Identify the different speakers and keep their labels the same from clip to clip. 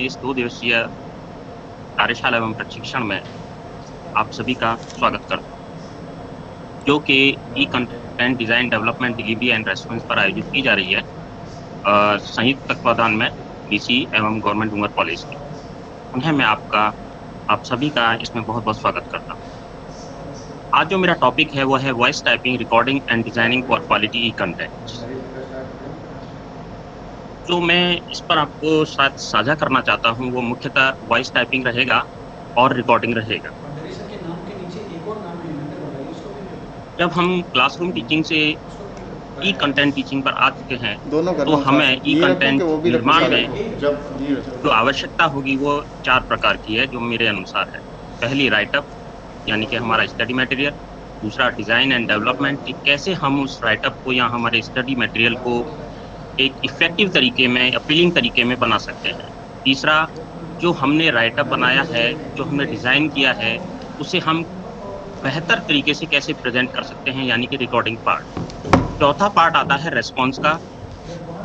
Speaker 1: इस 2 दिवसीय कार्यशाला एवं प्रशिक्षण में आप सभी का स्वागत करता हूँ, जो कि e content design development delivery and response पर आयोजित की जा रही है संयुक्त तत्वाधान में डीसी एवं गवर्नमेंट डूंगर कॉलेज की। उन्हें मैं आप सभी का इसमें बहुत-बहुत स्वागत करता हूँ। आज जो मेरा टॉपिक है वो है voice typing, recording and designing for quality E contents. जो मैं इस पर आपको साथ साझा करना चाहता हूँ वो मुख्यतः वॉइस टाइपिंग रहेगा और रिकॉर्डिंग रहेगा।
Speaker 2: सर के नाम के नीचे एक और नाम है, नंबर बताइए उसको भी।
Speaker 1: जब हम क्लासरूम टीचिंग से ई कंटेंट टीचिंग पर आ चुके हैं,
Speaker 3: दोनों कर
Speaker 1: तो
Speaker 3: रहा हूँ
Speaker 1: हमें
Speaker 3: साथ।
Speaker 1: ई
Speaker 3: ये रखूँ कि
Speaker 1: कंटेंट
Speaker 3: वो भी रखूँ
Speaker 1: निर्माण
Speaker 3: साथ?
Speaker 1: में
Speaker 3: जब ये
Speaker 1: जो आवश्यकता होगी वो 4 प्रकार की है, जो मेरे अनुसार है। पहली राइटअप यानी कि हमारा स्टडी मटेरियल, दूसरा डिज़ाइन एंड डेवलपमेंट कि कैसे हम उस राइटअप को या हमारे स्टडी मटेरियल को एक इफ़ेक्टिव तरीके में, अपीलिंग तरीके में बना सकते हैं। तीसरा, जो हमने राइटअप बनाया है, जो हमने डिज़ाइन किया है, उसे हम बेहतर तरीके से कैसे प्रेज़ेंट कर सकते हैं, यानी कि रिकॉर्डिंग पार्ट। चौथा पार्ट आता है रिस्पॉन्स का,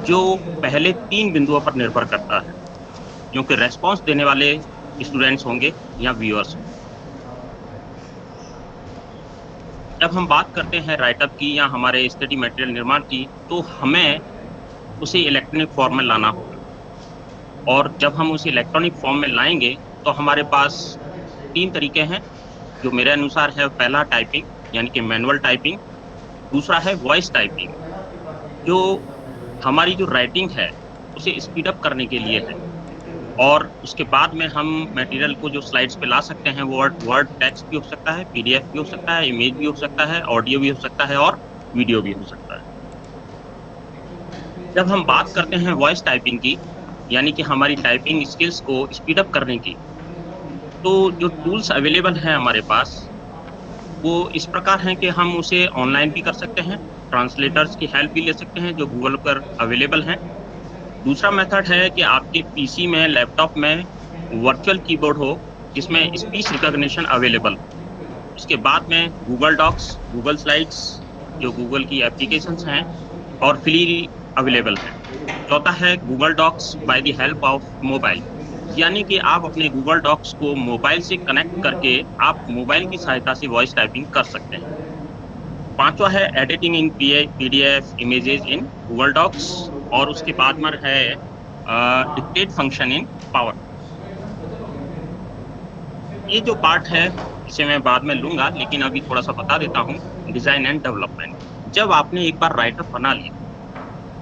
Speaker 1: जो पहले 3 बिंदुओं पर निर्भर करता है, क्योंकि रिस्पॉन्स देने वाले स्टूडेंट्स होंगे या व्यूअर्स होंगे। जब हम बात करते हैं राइटअप की या हमारे स्टडी मटेरियल निर्माण की, तो हमें उसे इलेक्ट्रॉनिक फॉर्म में लाना होगा और जब हम उसे इलेक्ट्रॉनिक फॉर्म में लाएँगे, तो हमारे पास 3 तरीके हैं, जो मेरे अनुसार है पहला टाइपिंग यानी कि मैनुअल टाइपिंग, दूसरा है वॉइस टाइपिंग, जो हमारी जो राइटिंग है, उसे स्पीड अप करने के लिए है और उसके बाद में हम मटेरियल को जो स्लाइड्स पे ला सकते हैं, वर्ड वर्ड टेक्स्ट भी हो सकता है, पीडीएफ भी हो सकता है, इमेज भी हो सकता है, ऑडियो भी हो सकता है और वीडियो भी हो सकता है। जब हम बात करते हैं वॉइस टाइपिंग की, यानी कि हमारी टाइपिंग स्किल्स को स्पीड अप करने की, तो जो टूल्स अवेलेबल हैं हमारे पास, वो इस प्रकार हैं कि हम उसे ऑनलाइन भी कर सकते हैं, ट्रांसलेटर्स की हेल्प भी ले सकते हैं, जो गूगल पर अवेलेबल हैं। दूसरा मेथड है कि आपके पीसी में, लैपटॉप में वर्चुअल कीबोर्ड हो, जिसमें स्पीच रिकॉग्निशन अवेलेबल हो। उसके बाद में गूगल डॉक्स, गूगल स्लाइड्स, जो गूगल की एप्लीकेशंस हैं और फ्री अवेलेबल हैं। चौथा है Google docs by the help of mobile, यानी कि आप अपने गूगल डॉक्स को मोबाइल से कनेक्ट करके आप मोबाइल की सहायता से वॉइस टाइपिंग कर सकते हैं। पाँचवाँ है editing in PDF images in Google docs और उसके बाद में है डिक्टेट फंक्शन इन पावर। ये जो पार्ट है, इसे मैं बाद में लूँगा, लेकिन अभी थोड़ा-सा बता देता हूँ, डिज़ाइन एंड डेवलपमेंट। जब आपने एक बार राइटअप बना लिया,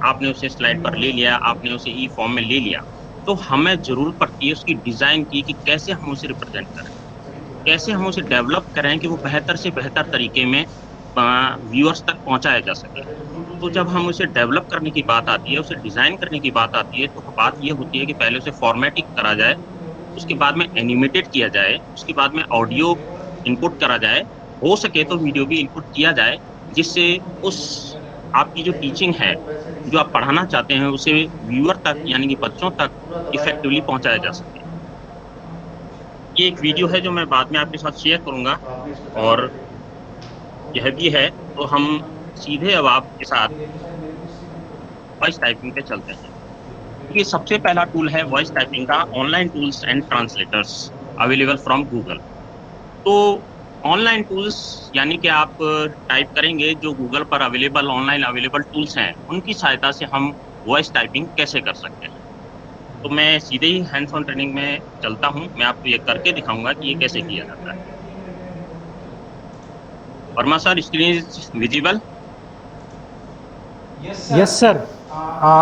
Speaker 1: आपने उसे स्लाइड पर ले लिया, आपने उसे ई फॉर्म में ले लिया, तो हमें ज़रूरत पड़ती है उसकी डिज़ाइन की कि कैसे हम उसे रिप्रेज़ेंट करें। कैसे हम उसे डेवलप करें कि वो बेहतर से बेहतर तरीके में व्यूअर्स तक पहुँचाया जा सके। तो जब हम उसे डेवलप करने की बात आती है, उसे डिज़ाइन करने की बात आती है, तो बात ये होती है कि पहले उसे फॉर्मेटिंग करा जाए, उसके बाद में एनिमेटेड किया जाए, उसके बाद में ऑडियो इनपुट करा जाए, हो सके तो वीडियो भी इनपुट किया जाए, जिससे उस आपकी जो टीचिंग है, जो आप पढ़ाना चाहते हैं, उसे व्यूअर तक यानी कि बच्चों तक इफ़ेक्टिवली पहुँचाया जा सके। ये एक वीडियो है जो मैं बाद में आपके साथ शेयर करूँगा और यह भी है, तो हम सीधे अब आपके साथ वॉइस टाइपिंग पे चलते हैं। देखिए, सबसे पहला टूल है वॉइस टाइपिंग का online tools and translators available from Google. तो ऑनलाइन टूल्स यानी कि आप टाइप करेंगे जो गूगल पर अवेलेबल ऑनलाइन अवेलेबल टूल्स हैं, उनकी सहायता से हम वॉइस टाइपिंग कैसे कर सकते हैं। तो मैं सीधे ही हैंड्स ऑन ट्रेनिंग में चलता हूँ, मैं आपको ये करके दिखाऊँगा कि ये कैसे किया जाता है। Verma sir, screen is visible?
Speaker 2: Yes sir.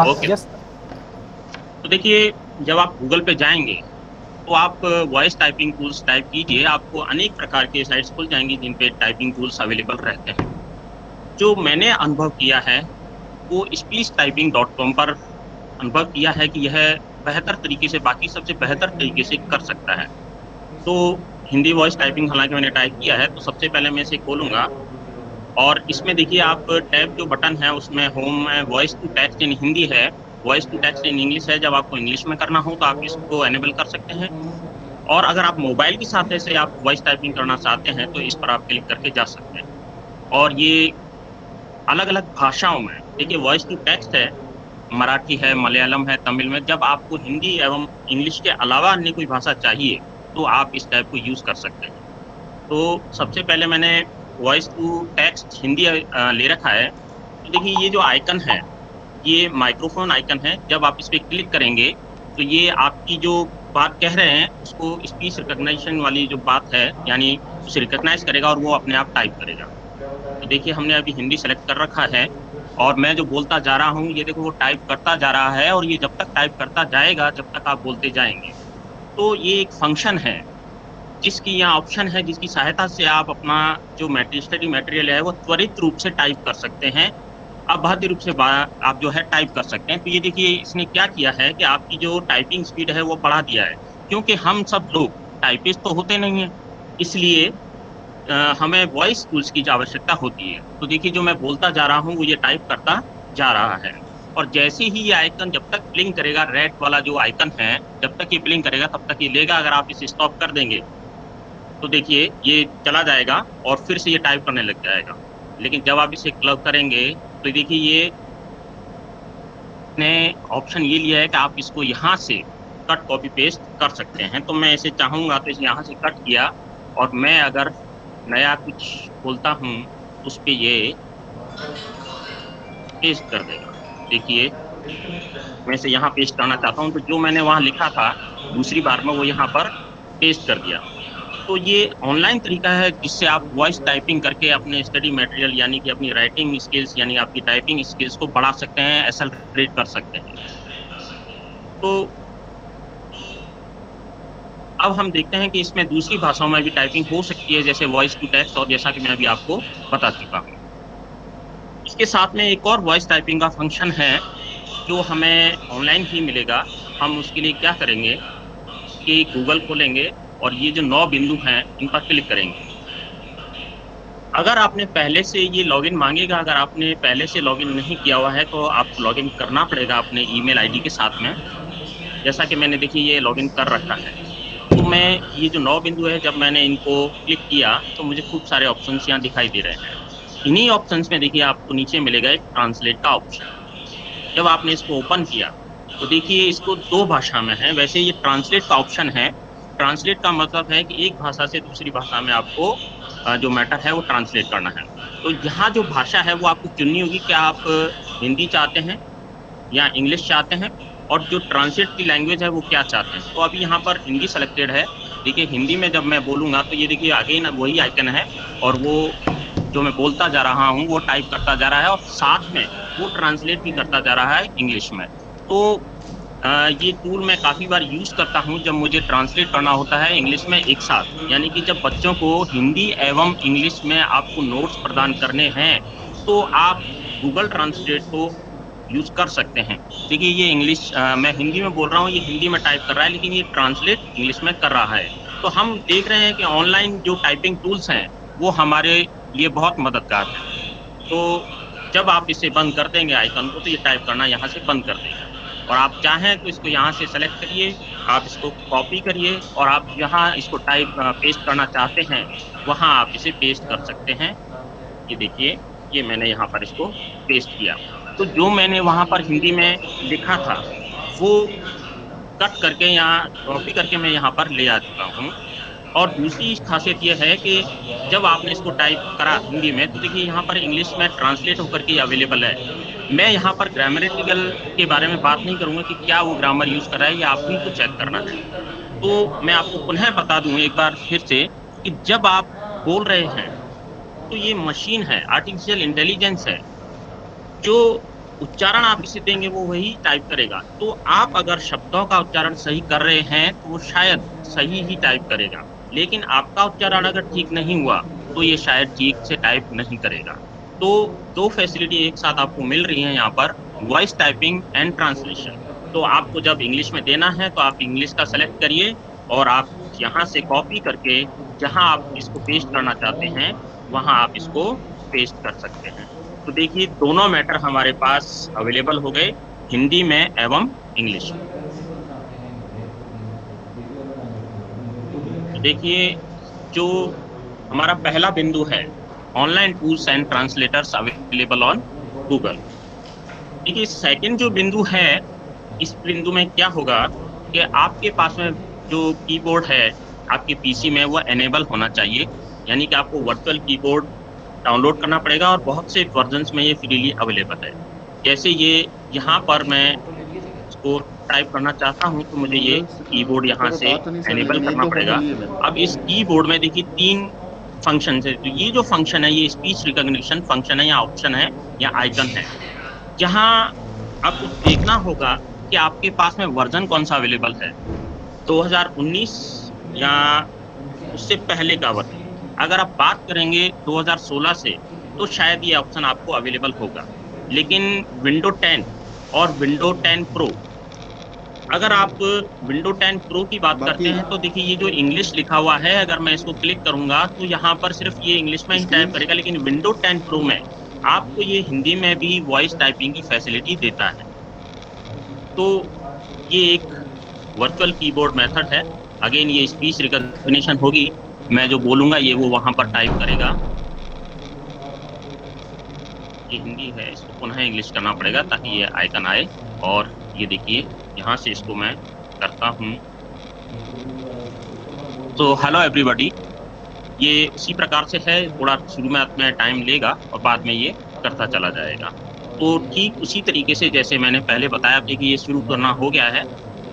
Speaker 1: Okay.
Speaker 2: Yes.
Speaker 1: तो देखिए, जब आप गूगल पे जाएँगे, तो आप वॉइस टाइपिंग टूल्स टाइप कीजिए, आपको अनेक प्रकार के साइट्स खुल जाएँगी जिन पे टाइपिंग टूल्स अवेलेबल रहते हैं। जो मैंने अनुभव किया है, वो speechtyping.com पर अनुभव किया है कि यह बेहतर तरीके से बाकी सबसे बेहतर तरीके से कर सकता है। तो हिंदी वॉइस टाइपिंग हालाँकि मैंने टाइप किया है, तो सबसे पहले मैं इसे खोलूँगा और इसमें देखिए आप टैब जो बटन है उसमें होम में voice to text in Hindi है, voice to text in English है, जब आपको इंग्लिश में करना हो तो आप इसको इनेबल कर सकते हैं और अगर आप मोबाइल की सहायता से आप वॉइस टाइपिंग करना चाहते हैं, तो इस पर आप क्लिक करके जा सकते हैं। और ये अलग-अलग भाषाओं में देखिए वॉइस टू टेक्स्ट है, मराठी है, मलयालम है, तमिल में जब आपको हिंदी एवं इंग्लिश के अलावा अन्य कोई भाषा चाहिए, तो आप इस टैब को यूज़ कर सकते हैं। तो सबसे पहले मैंने वॉइस टू टेक्स्ट हिंदी ले रखा है। तो देखिए ये जो आइकन है, ये माइक्रोफ़ोन आइकन है, जब आप इस पे क्लिक करेंगे, तो ये आपकी जो बात कह रहे हैं, उसको स्पीच रिकॉग्निशन वाली जो बात है, यानी उसे रिकॉग्नाइज़ करेगा और वो अपने आप टाइप करेगा। तो देखिए हमने अभी हिंदी सेलेक्ट कर रखा है और मैं जो बोलता जा रहा हूँ, ये देखो वो टाइप करता जा रहा है और ये जब तक टाइप करता जाएगा, जब तक आप बोलते जाएँगे। तो ये एक फ़ंक्शन है, जिसकी यहाँ ऑप्शन है, जिसकी सहायता से आप अपना जो स्टडी मटेरियल है, वो त्वरित रूप से टाइप कर सकते हैं। अबाध्य रूप से बा आप जो है टाइप कर सकते हैं। तो ये देखिए इसने क्या किया है कि आपकी जो टाइपिंग स्पीड है वो बढ़ा दिया है। क्योंकि हम सब लोग टाइपिस्ट तो होते नहीं हैं, इसलिए हमें वॉइस टूल्स की जो आवश्यकता होती है। तो देखिए जो मैं बोलता जा रहा हूँ वो ये टाइप करता जा रहा है। और जैसे ही ये आइकन जब तक ब्लिंक करेगा रेड वाला जो आइकन है, जब तक ये ब्लिंक करेगा तब तक ये लेगा। अगर आप इसे स्टॉप कर देंगे, तो देखिए ये चला जाएगा और फिर से ये टाइप करने लग जाएगा। लेकिन जब आप इसे क्लब करेंगे, तो देखिए ये ने ऑप्शन ये लिया है कि आप इसको यहाँ से कट कॉपी पेस्ट कर सकते हैं। तो मैं इसे चाहूँगा तो इसे यहाँ से कट किया और मैं अगर नया कुछ बोलता हूँ, उस पे ये पेस्ट कर देगा। देखिए, मैं इसे यहाँ पेस्ट करना चाहता हूँ, तो जो मैंने वहाँ लिखा था, दूसरी बार में वो यहाँ पर पेस्ट कर दिया। तो ये ऑनलाइन तरीका है जिससे आप वॉइस टाइपिंग करके अपने स्टडी मटेरियल यानी कि अपनी राइटिंग स्किल्स यानी आपकी टाइपिंग स्किल्स को बढ़ा सकते हैं, एक्सेलरेट कर सकते हैं। तो अब हम देखते हैं कि इसमें दूसरी भाषाओं में भी टाइपिंग हो सकती है, जैसे वॉइस टू टेक्स्ट और जैसा कि मैं अभी आपको बता चुका हूँ। इसके साथ में एक और वॉइस टाइपिंग का फंक्शन है, जो हमें ऑनलाइन ही मिलेगा। हम उसके लिए क्या करेंगे कि गूगल खोलेंगे और ये जो 9 बिंदु हैं, इन पर क्लिक करेंगे। अगर आपने पहले से ये लॉगिन माँगेगा, अगर आपने पहले से लॉगिन नहीं किया हुआ है, तो आपको लॉगिन करना पड़ेगा अपने ईमेल आईडी के साथ में। जैसा कि मैंने देखिए ये लॉगिन कर रखा है। तो मैं ये जो 9 बिंदु है, जब मैंने इनको क्लिक किया, तो मुझे खूब सारे ऑप्शंस यहाँ दिखाई दे रहे हैं। इन्हीं ऑप्शंस में देखिए आपको नीचे मिलेगा एक ट्रांसलेट का ऑप्शन। जब आपने इसको ओपन किया, तो देखिए इसको 2 भाषा में है। वैसे ये ट्रांसलेट का ऑप्शन है। ट्रांसलेट का मतलब है कि एक भाषा से दूसरी भाषा में आपको जो मैटर है वो ट्रांसलेट करना है। तो यहाँ जो भाषा है वो आपको चुननी होगी कि आप हिंदी चाहते हैं या इंग्लिश चाहते हैं और जो ट्रांसलेट की लैंग्वेज है वो क्या चाहते हैं। तो अभी यहाँ पर हिंदी सेलेक्टेड है। देखिए हिंदी में जब मैं बोलूँगा तो ये देखिए अगेन वही आइकन है और वो जो मैं बोलता जा रहा हूँ वो टाइप करता जा रहा है और साथ में वो ट्रांसलेट भी करता जा रहा है इंग्लिश में। तो ये टूल मैं काफ़ी बार यूज़ करता हूँ जब मुझे ट्रांसलेट करना होता है इंग्लिश में एक साथ। यानी कि जब बच्चों को हिंदी एवं इंग्लिश में आपको नोट्स प्रदान करने हैं, तो आप गूगल ट्रांसलेट को यूज़ कर सकते हैं। देखिए ये मैं हिंदी में बोल रहा हूँ, ये हिंदी में टाइप कर रहा है, लेकिन ये ट्रांसलेट इंग्लिश में कर रहा है। तो हम देख रहे हैं कि ऑनलाइन जो टाइपिंग टूल्स हैं, वो हमारे लिए बहुत मददगार हैं। तो जब आप इसे बंद कर देंगे आइकन को, तो ये टाइप करना यहाँ से बंद कर देगा। और आप चाहें तो इसको यहाँ से सेलेक्ट करिए, आप इसको कॉपी करिए और आप जहाँ इसको पेस्ट करना चाहते हैं, वहाँ आप इसे पेस्ट कर सकते हैं। ये देखिए, ये मैंने यहाँ पर इसको पेस्ट किया। तो जो मैंने वहाँ पर हिंदी में लिखा था, वो कट करके यहाँ कॉपी करके मैं यहाँ पर ले आ चुका हूँ। और दूसरी ख़ासियत ये है कि जब आपने इसको टाइप करा हिंदी में, तो देखिए यहाँ पर इंग्लिश में ट्रांसलेट होकर के अवेलेबल है। मैं यहाँ पर ग्रामेटिकल के बारे में बात नहीं करूँगा कि क्या वो ग्रामर यूज़ कर रहा है, ये आप ही को चेक करना है। तो मैं आपको पुनः बता दूँ एक बार फिर से कि जब आप बोल रहे हैं, तो ये मशीन है, आर्टिफ़िशियल इंटेलिजेंस है। जो उच्चारण आप इसे देंगे वो वही टाइप करेगा। तो आप अगर शब्दों का उच्चारण सही कर रहे हैं, तो वो शायद सही ही टाइप करेगा। लेकिन आपका उच्चारण अगर ठीक नहीं हुआ, तो ये शायद ठीक से टाइप नहीं करेगा। तो 2 फैसिलिटी एक साथ आपको मिल रही हैं यहाँ पर, वॉइस टाइपिंग एंड ट्रांसलेशन। तो आपको जब इंग्लिश में देना है, तो आप इंग्लिश का सेलेक्ट करिए और आप यहाँ से कॉपी करके जहाँ आप इसको पेस्ट करना चाहते हैं, वहाँ आप इसको पेस्ट कर सकते हैं। तो देखिए दोनों मैटर हमारे पास अवेलेबल हो गए, हिंदी में एवं इंग्लिश में। तो देखिए जो हमारा पहला बिंदु है, online tools and translators available on Google. देखिए सेकंड जो बिंदु है, इस बिंदु में क्या होगा कि आपके पास में जो कीबोर्ड है, आपके पीसी में वो इनेबल होना चाहिए। यानी कि आपको वर्चुअल कीबोर्ड डाउनलोड करना पड़ेगा और बहुत से वर्ज़न्स में ये फ्रीली अवेलेबल है। जैसे ये यहाँ पर मैं इसको टाइप करना चाहता हूँ, तो मुझे ये कीबोर्ड यहाँ
Speaker 3: मेरे
Speaker 1: से
Speaker 3: पास तो नहीं सर,
Speaker 1: इनेबल
Speaker 3: लेकिन एक
Speaker 1: करना
Speaker 3: दो फोटो
Speaker 1: पड़ेगा।
Speaker 3: ली है मैंने।
Speaker 1: अब इस कीबोर्ड में देखिए 3 फंक्शंस हैं। तो ये जो फंक्शन है, ये स्पीच रिकॉग्निशन फंक्शन है या ऑप्शन है या आइकन है। जहाँ आपको देखना होगा कि आपके पास में वर्ज़न कौन-सा अवेलेबल है। 2019 या उससे पहले का वर्ज़न। अगर आप बात करेंगे 2016 से, तो शायद ये ऑप्शन आपको अवेलेबल होगा। लेकिन विंडो 10 और विंडो 10 प्रो, अगर आप विंडो 10 प्रो की बात करते
Speaker 3: बाकी
Speaker 1: हैं, तो देखिए ये जो इंग्लिश लिखा हुआ है, अगर मैं इसको क्लिक करूँगा, तो यहाँ पर सिर्फ़ ये इंग्लिश में ही टाइप
Speaker 3: स्क्रीन
Speaker 1: करेगा, लेकिन विंडो 10 प्रो में आपको ये हिंदी में भी वॉइस टाइपिंग की फैसिलिटी देता है। तो ये एक वर्चुअल कीबोर्ड मेथड है। अगेन ये स्पीच रिकॉग्निशन होगी, मैं जो बोलूँगा ये वो वहाँ पर टाइप करेगा। ये हिंदी है, इसको पुनः इंग्लिश करना पड़ेगा ताकि ये आइकन आए और ये देखिए, यहाँ से इसको मैं करता हूँ। तो हेलो एवरीबॉडी, ये उसी प्रकार से है, थोड़ा शुरू में टाइम लेगा और बाद में ये करता चला जाएगा। तो ठीक उसी तरीके से जैसे मैंने पहले बताया था कि ये शुरू करना हो गया है,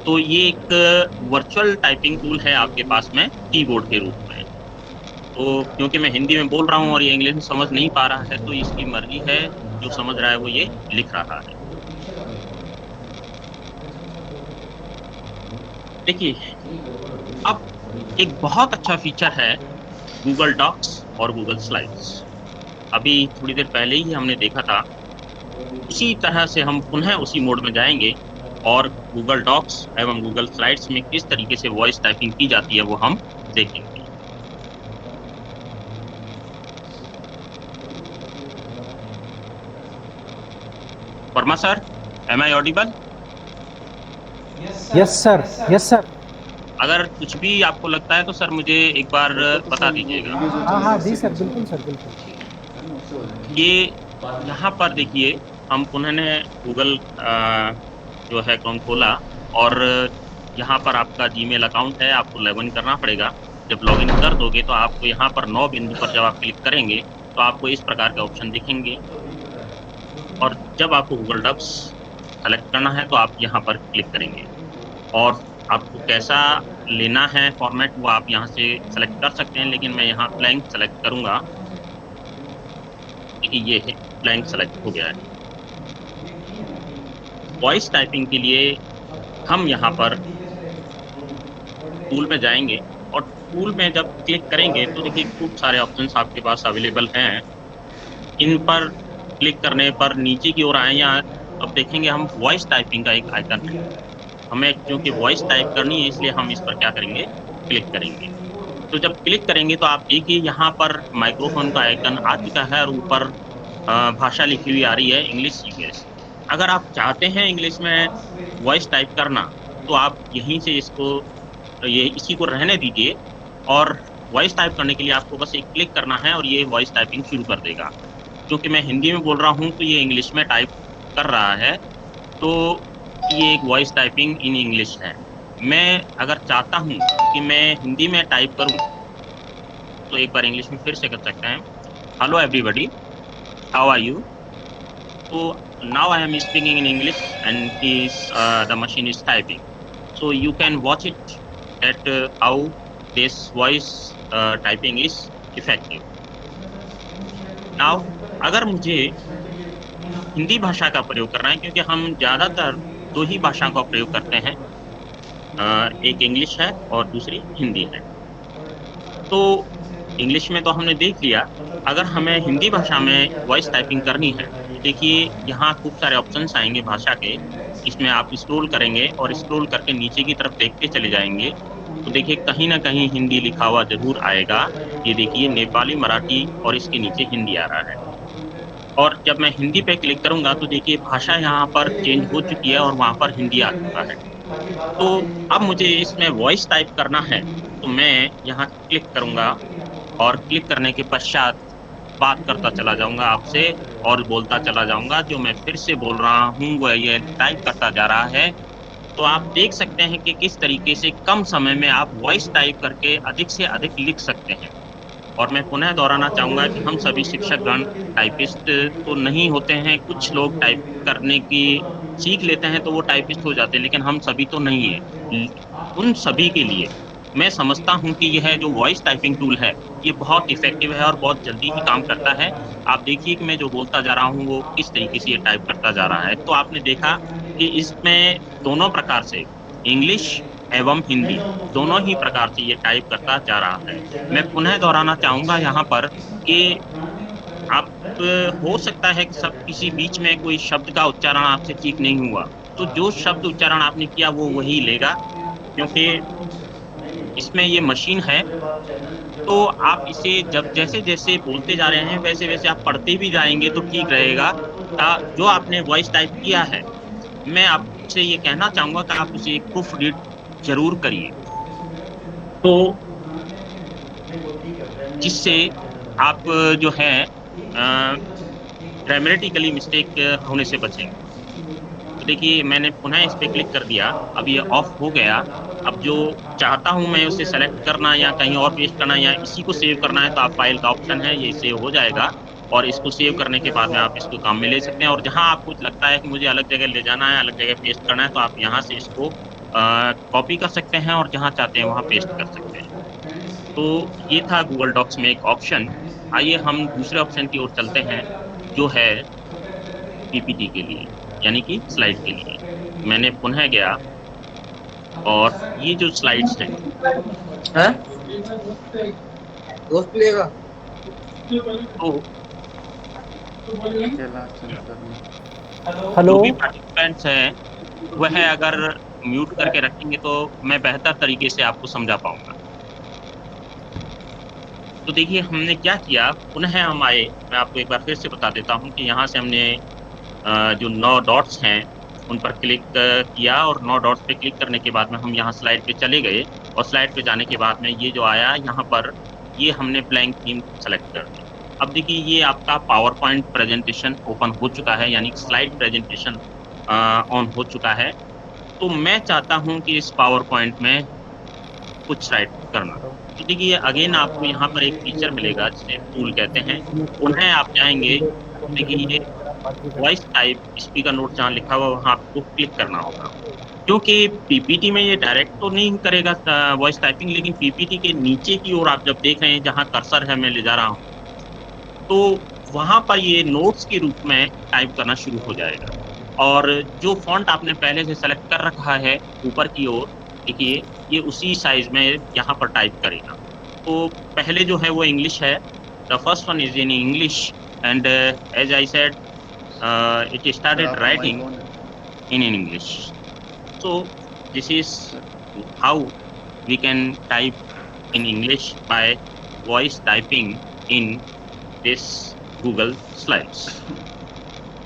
Speaker 1: तो ये एक वर्चुअल टाइपिंग टूल है आपके पास में कीबोर्ड के रूप में। तो क्योंकि मैं हिंदी में बोल रहा हूँ और ये इंग्लिश में समझ नहीं पा रहा है, तो इसकी मर्ज़ी है, जो समझ रहा है वो ये लिख रहा है। देखिए, अब एक बहुत अच्छा फीचर है गूगल डॉक्स और गूगल स्लाइड्स। अभी थोड़ी देर पहले ही हमने देखा था, उसी तरह से हम पुनः उसी मोड में जाएँगे और गूगल डॉक्स एवं गूगल स्लाइड्स में किस तरीके से वॉइस टाइपिंग की जाती है, वो हम देखेंगे। Verma sir, am I audible?
Speaker 4: Yes sir, yes sir.
Speaker 1: अगर कुछ भी आपको लगता है तो सर मुझे एक बार
Speaker 3: फोटो तो
Speaker 1: बता
Speaker 3: सर वो
Speaker 1: दीजिएगा।
Speaker 3: वीडियो जो
Speaker 4: हाँ,
Speaker 3: चल
Speaker 4: हाँ,
Speaker 3: रही
Speaker 4: जी
Speaker 3: है
Speaker 4: सर,
Speaker 3: उससे
Speaker 4: बिल्कुल
Speaker 3: कुछ
Speaker 4: सर, बिल्कुल।
Speaker 3: है ना, उससे हो जाएगा।
Speaker 1: ये यहाँ पर देखिए, हम पुनः गूगल जो है अकाउंट खोला और यहाँ पर आपका जीमेल अकाउंट है, आपको लॉगिन करना पड़ेगा। जब लॉगिन कर दोगे तो आपको यहाँ पर 9 बिंदु पर जब आप क्लिक करेंगे, तो आपको इस प्रकार के ऑप्शन दिखेंगे और जब आपको गूगल डॉक्स सेलेक्ट करना है, तो आप यहाँ पर क्लिक करेंगे और आपको कैसा लेना है फॉर्मेट, वो आप यहाँ से सेलेक्ट कर सकते हैं, लेकिन मैं यहाँ ब्लैंक सेलेक्ट करूँगा। देखिए ये है, ब्लैंक सेलेक्ट हो गया है। वॉइस टाइपिंग के लिए हम यहाँ पर टूल में जाएँगे और टूल में जब क्लिक करेंगे तो देखिए खूब सारे ऑप्शंस आपके पास अवेलेबल हैं। इन पर क्लिक करने पर नीचे की ओर आएँ या अब देखेंगे हम वॉइस टाइपिंग का एक आइकन है। हमें क्योंकि वॉइस टाइप करनी है इसलिए हम इस पर क्या करेंगे, क्लिक करेंगे। तो जब क्लिक करेंगे तो आप देखिए यहाँ पर माइक्रोफ़ोन का आइकन आ चुका है और ऊपर भाषा लिखी हुई आ रही है इंग्लिश यूएस। अगर आप चाहते हैं इंग्लिश में वॉइस टाइप करना, तो आप यहीं से इसको ये इसी को रहने दीजिए और वॉइस टाइप करने के लिए आपको बस एक क्लिक करना है और ये वॉइस टाइपिंग शुरू कर देगा। क्योंकि मैं हिंदी में बोल रहा हूँ, तो ये इंग्लिश में टाइप कर रहा है, तो ये एक वॉइस टाइपिंग इन इंग्लिश है। मैं अगर चाहता हूँ कि मैं हिंदी में टाइप करूँ, तो एक बार इंग्लिश में फिर से कर सकते हैं। Hello everybody, how are you? So now I am speaking in English and the machine is typing. So you can watch it at how this voice typing is effective. Now अगर मुझे हिंदी भाषा का प्रयोग करना है, क्योंकि हम ज़्यादातर 2 ही भाषा का प्रयोग करते हैं, एक इंग्लिश है और दूसरी हिंदी है। तो इंग्लिश में तो हमने देख लिया, अगर हमें हिंदी भाषा में वॉइस टाइपिंग करनी है, तो देखिए यहाँ खूब सारे ऑप्शंस आएँगे भाषा के। इसमें आप स्क्रॉल करेंगे और स्क्रॉल करके नीचे की तरफ देखते चले जाएँगे, तो देखिए कहीं न कहीं हिंदी लिखा हुआ ज़रूर आएगा। ये देखिए नेपाली, मराठी और इसके नीचे हिंदी आ रहा है। और जब मैं हिंदी पे क्लिक करूँगा तो देखिए भाषा यहाँ पर चेंज हो चुकी है और वहाँ पर हिंदी आ चुका है। तो अब मुझे इसमें वॉइस टाइप करना है, तो मैं यहाँ क्लिक करूँगा और क्लिक करने के पश्चात बात करता चला जाऊँगा आपसे और बोलता चला जाऊँगा, जो मैं फिर से बोल रहा हूँ, वह ये टाइप करता जा रहा है। तो आप देख सकते हैं कि किस तरीके से कम समय में आप वॉइस टाइप करके अधिक से अधिक लिख सकते हैं। और मैं पुनः दोहराना चाहूँगा कि हम सभी शिक्षकगण टाइपिस्ट तो नहीं होते हैं, कुछ लोग टाइप करने की सीख लेते हैं तो वो टाइपिस्ट हो जाते हैं, लेकिन हम सभी तो नहीं हैं। ल उन सभी के लिए मैं समझता हूँ कि यह जो वॉइस टाइपिंग टूल है, ये बहुत इफ़ेक्टिव है और बहुत जल्दी ही काम करता है। आप देखिए कि मैं जो बोलता जा रहा हूँ, वो किस तरीके से ये टाइप करता जा रहा है। तो आपने देखा कि इसमें दोनों प्रकार से इंग्लिश एवं हिंदी दोनों ही प्रकार से ये टाइप करता जा रहा है। मैं पुनः दोहराना चाहूँगा यहाँ पर कि आप हो सकता है कि सब किसी बीच में कोई शब्द का उच्चारण आपसे ठीक नहीं हुआ, तो जो शब्द उच्चारण आपने किया वो वही लेगा, क्योंकि इसमें ये मशीन है, तो आप इसे जब जैसे-जैसे बोलते जा रहे हैं, वैसे-वैसे आप पढ़ते भी जाएँगे तो ठीक रहेगा। जो आपने वॉइस टाइप किया है, मैं आपसे ये कहना चाहूँगा कि आप उसे प्रूफ रीड ज़रूर करिए। तो जिससे आप जो है ग्रामेटिकली मिस्टेक होने से बचेंगे। तो देखिए मैंने पुनः इस पे क्लिक कर दिया, अब ये ऑफ हो गया। अब जो चाहता हूँ मैं उसे सेलेक्ट करना या कहीं और पेस्ट करना या इसी को सेव करना है तो आप फाइल का ऑप्शन है, ये सेव हो जाएगा और इसको सेव करने के बाद में आप इसको काम में ले सकते हैं और जहाँ आपको लगता है कि मुझे अलग जगह ले जाना है, अलग जगह पेस्ट करना है तो आप यहाँ से इसको कॉपी कर सकते हैं और जहाँ चाहते हैं वहाँ पेस्ट कर सकते हैं। तो ये था गूगल डॉक्स में एक ऑप्शन। आइए हम दूसरे ऑप्शन की ओर चलते हैं, जो है पीपीटी के लिए, यानी कि स्लाइड के लिए। मैंने पुनः गया और ये जो स्लाइड्स हैं,
Speaker 3: हैं? दोस्त लेगा
Speaker 1: तो
Speaker 3: चला चल करना।
Speaker 1: जो
Speaker 4: हेलो।
Speaker 1: भी पार्टिसिपेंट्स हैं, वह अगर म्यूट करके रखेंगे तो मैं बेहतर तरीके से आपको समझा पाऊँगा। तो देखिए हमने क्या किया, पुनः हम आए, मैं आपको एक बार फिर से बता देता हूँ कि यहाँ से हमने जो 9 डॉट्स हैं, उन पर क्लिक किया और 9 डॉट्स पे क्लिक करने के बाद में हम यहाँ स्लाइड पे चले गए और स्लाइड पे जाने के बाद में ये जो आया यहाँ पर, ये हमने ब्लैंक थीम सेलेक्ट कर दी। अब देखिए ये आपका पावर पॉइंट प्रेज़ेंटेशन ओपन हो चुका है, यानी कि स्लाइड प्रेज़ेंटेशन ऑन हो चुका है। तो मैं चाहता हूँ कि इस पावर पॉइंट में कुछ टाइप करना। तो देखिए अगेन आपको यहाँ पर एक फीचर मिलेगा जिसे टूल कहते हैं। पुनः आप जाएँगे, देखिए ये वॉइस टाइप स्पीकर नोट जहाँ लिखा हुआ है वहाँ आपको क्लिक करना होगा। क्योंकि पीपीटी में ये डायरेक्ट तो नहीं करेगा वॉइस टाइपिंग, लेकिन पीपीटी के नीचे की ओर आप जब देख रहे हैं जहाँ कर्सर है मैं ले जा रहा हूँ, तो वहाँ पर ये नोट्स के रूप में टाइप करना शुरू हो जाएगा। और जो फ़ॉन्ट आपने पहले से सेलेक्ट कर रखा है ऊपर की ओर, देखिए ये उसी साइज़ में यहाँ पर टाइप करेगा। तो पहले जो है वो इंग्लिश है। The first one is in English and as I said it
Speaker 3: sir
Speaker 1: started
Speaker 3: आपका माइक
Speaker 1: writing
Speaker 3: ऑन है
Speaker 1: in English. So this is
Speaker 3: sir.
Speaker 1: how we can type in English by voice typing in this Google Slides.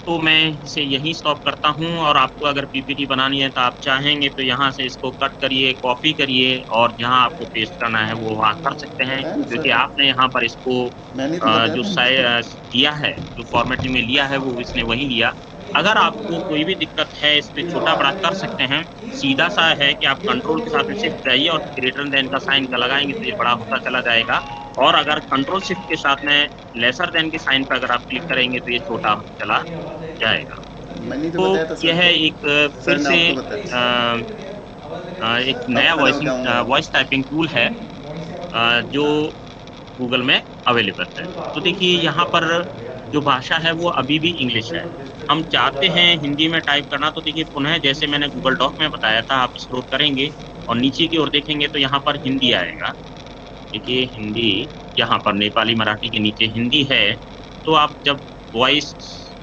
Speaker 1: तो मैं इसे यहीं stop करता हूँ और आपको अगर पीपीटी बनानी है तो आप चाहेंगे तो यहाँ से इसको कट करिए, कॉपी करिए और जहाँ आपको पेस्ट करना है वो वहाँ कर सकते हैं।
Speaker 3: बताया ना
Speaker 1: क्योंकि
Speaker 3: सर,
Speaker 1: आपने यहाँ पर इसको
Speaker 3: मैंने तो बताया
Speaker 1: जो
Speaker 3: था इसको।
Speaker 1: दिया है, जो फ़ॉर्मेटिंग में लिया है वो इसने वही लिया। अगर आपको कोई भी दिक्कत है इस पे छोटा-बड़ा कर सकते हैं। सीधा-सा है कि आप कंट्रोल के साथ में शिफ्ट जाइए और ग्रेटर दैन का साइन का लगाएँगे तो ये बड़ा होता चला जाएगा। और अगर कंट्रोल शिफ्ट के साथ में लेसर दैन के साइन पे अगर आप क्लिक करेंगे तो ये छोटा होता चला जाएगा।
Speaker 3: मैंने तो
Speaker 1: तो
Speaker 3: बताया था सर
Speaker 1: यह
Speaker 3: को।
Speaker 1: एक
Speaker 3: सर
Speaker 1: फिर
Speaker 3: ने
Speaker 1: से
Speaker 3: आपको बताया।
Speaker 1: एक
Speaker 3: अब
Speaker 1: नया
Speaker 3: खड़े हो जाऊंगा मैं।
Speaker 1: वॉइस टाइपिंग टूल है जो गूगल में अवेलेबल है। तो देखिए यहाँ पर जो भाषा है वो अभी भी इंग्लिश है। हम चाहते हैं हिंदी में टाइप करना तो देखिए पुनः जैसे मैंने गूगल डॉक में बताया था आप स्क्रॉल करेंगे और नीचे की ओर देखेंगे तो यहाँ पर हिंदी आएगा। देखिए हिंदी यहाँ पर नेपाली, मराठी के नीचे हिंदी है, तो आप जब वॉइस